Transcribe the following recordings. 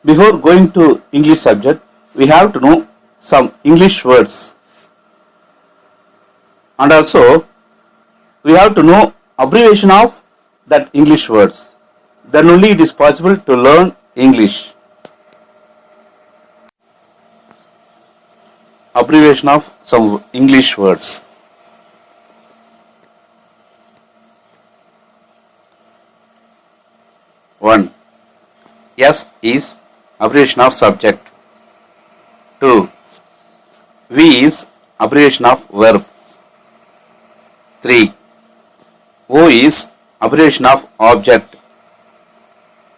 Before going to English subject, we have to know some English words, and also we have to know abbreviation of that English words. Then only it is possible to learn English. Abbreviation of some English words. One. S is abbreviation of subject. 2. V is abbreviation of verb. 3. O is abbreviation of object.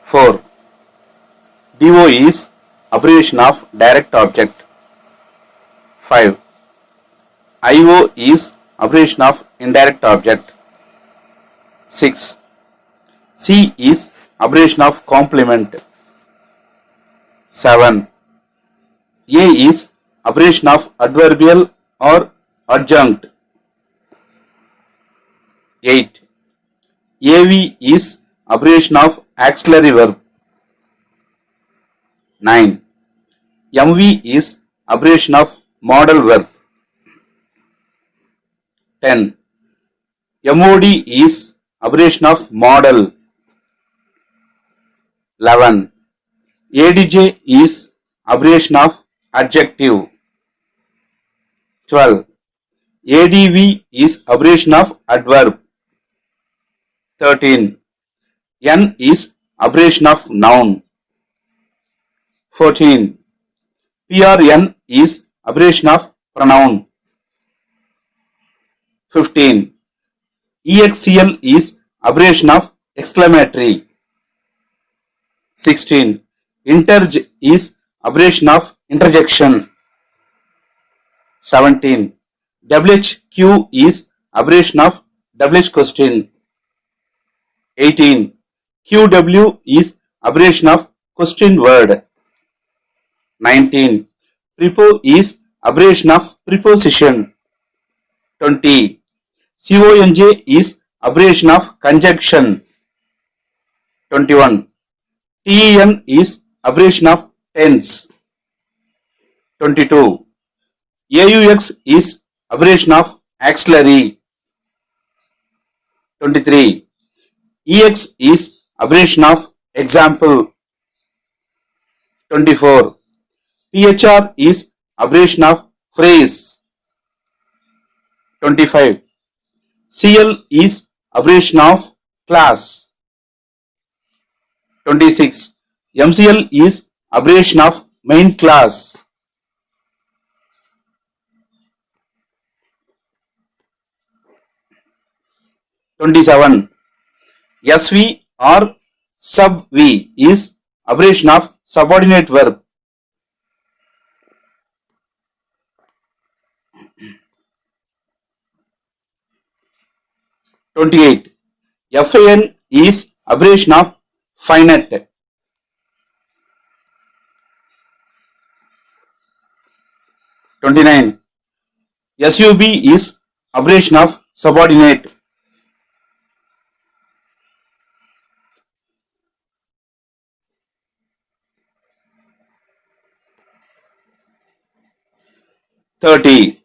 4. DO is abbreviation of direct object. 5. IO is abbreviation of indirect object. 6. C is abbreviation of complement. 7. A is abbreviation of adverbial or adjunct. 8. AV is abbreviation of auxiliary verb. 9. MV is abbreviation of modal verb. 10. MOD is abbreviation of model. 11. ADJ is abbreviation of adjective. 12. ADV is abbreviation of adverb. 13. N is abbreviation of noun. 14. PRN is abbreviation of pronoun. 15. EXCL is abbreviation of exclamatory. 16. Interj is abbreviation of interjection. 17. WHQ is abbreviation of WH question. 18. QW is abbreviation of question word. 19. Prepo is abbreviation of preposition. 20. CONJ is abbreviation of conjunction. 21. TEN is abbreviation of tense. 22. AUX is abbreviation of auxiliary. 23. EX is abbreviation of example. 24. PHR is abbreviation of phrase. 25. CL is abbreviation of class. 26. MCL is abbreviation of main class. 27. SV or sub V is abbreviation of subordinate verb. 28. FAN is abbreviation of finite. 29. SUB is abbreviation of subordinate. 30.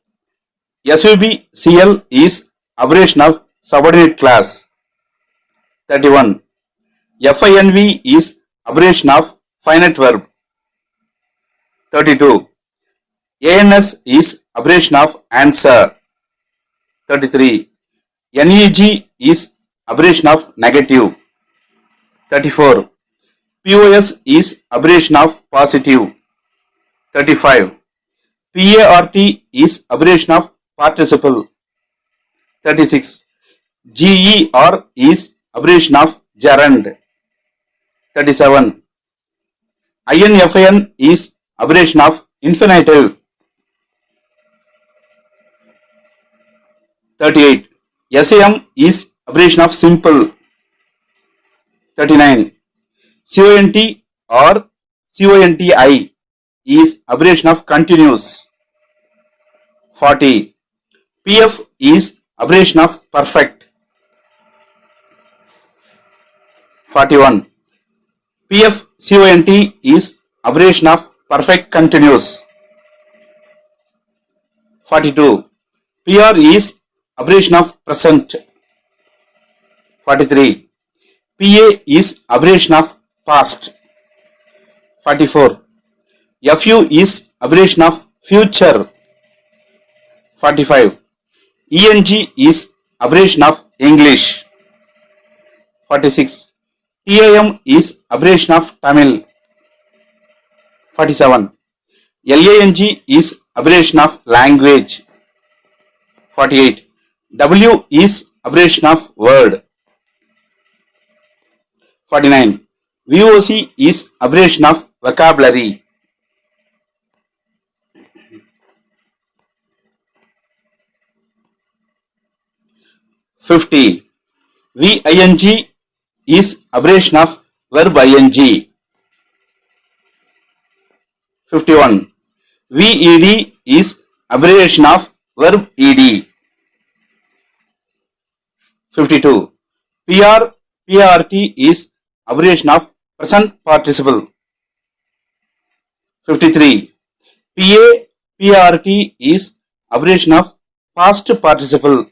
SUBCL is abbreviation of subordinate class. 31. FINV is abbreviation of finite verb. 32. ANS is abbreviation of answer. 33. NEG is abbreviation of negative. 34. POS is abbreviation of positive. 35. PART is abbreviation of participle. 36. GER is abbreviation of gerund. 37. INFIN is abbreviation of infinitive. 38. SAM is abbreviation of simple. 39. CONT or CONTI is abbreviation of continuous. 40. PF is abbreviation of perfect. 41. PFCONT is abbreviation of perfect continuous. 42. PR is abbreviation of present. 43. PA is abbreviation of past. 44. FU is abbreviation of future. 45. ENG is abbreviation of English. 46. TIM is abbreviation of Tamil. 47. LANG is abbreviation of language. 48. W is abbreviation of word. 49. VOC is abbreviation of vocabulary. 50. VING is abbreviation of verb ing. 51. VED is abbreviation of verb ed. 52. PRT is abbreviation of present participle. 53. PRT is abbreviation of past participle.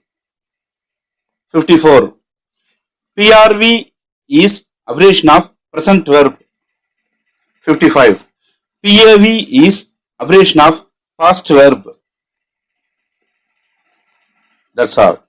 54. PRV is abbreviation of present verb. 55. PAV is abbreviation of past verb. That's all.